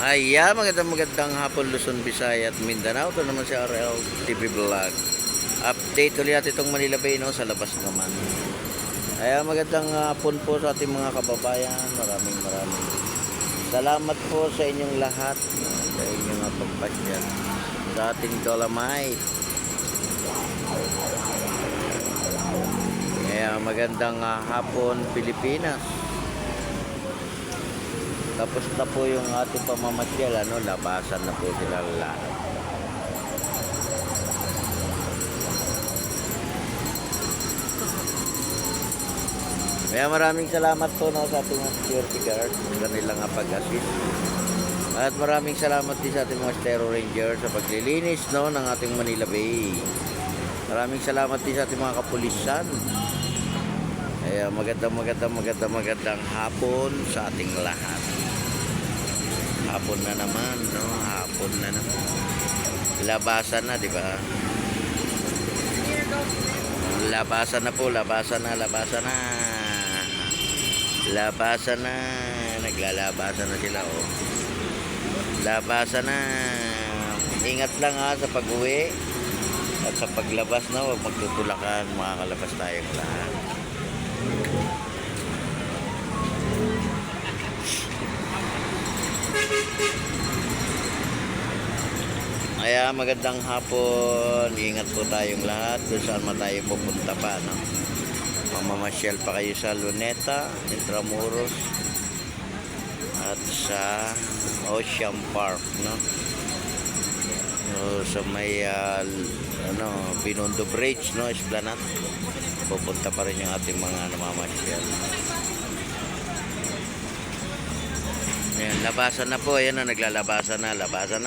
Magandang hapon Luzon, Visayas at Mindanao. Ito naman si RL TV Vlog. Update ulit natin itong Manila Bay, no? Sa labas naman. Magandang hapon po sa ating mga kababayan. Maraming salamat po sa inyong lahat, sa inyong pagpasyal sa ating Dolomite. Magandang hapon Pilipinas. Tapos na po yung ating pamamasyal, labasan na po sila lahat. Maraming salamat po, sa ating mga security guard sa kanilang pag-assist. At maraming salamat din sa ating mga Stero Ranger sa paglilinis, ng ating Manila Bay. Maraming salamat din sa ating mga kapulisan. Magandang hapon sa ating lahat. Hapon na naman, hapon na naman. Labasan na, di ba? Labasan na. Naglalabasan na sila, Labasan na. Ingat lang sa pag-uwi at sa paglabas, huwag magtutulakan, makakalabas tayong lahat. Magandang hapon. Ingat po tayong lahat kung saan tayo pupunta pa, mamamasyal pa kayo sa Luneta, Intramuros at sa Ocean Park, sa may Binondo Bridge, Esplanade. Pupunta pa rin yung ating mga namamasyal. Labasan na po. Naglalabasan na. Labasan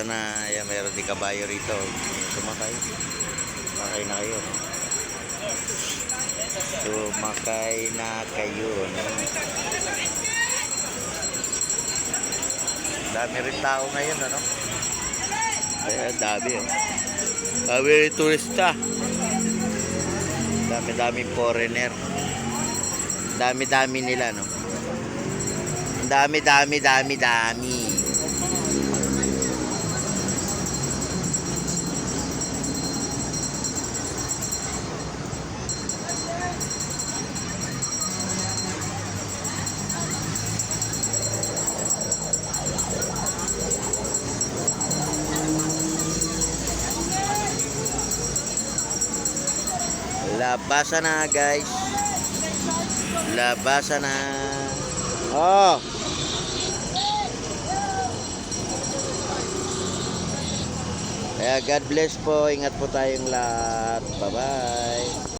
na. Mayroon di kabayo rito. Sumakay na kayo. Sumakay na kayo, Dami rin tao ngayon, Dami, Dami rin turista. Dami foreigner. Dami nila, Dami. Labasan na, guys. Labasan na. God bless po. Ingat po tayong lahat. Bye-bye.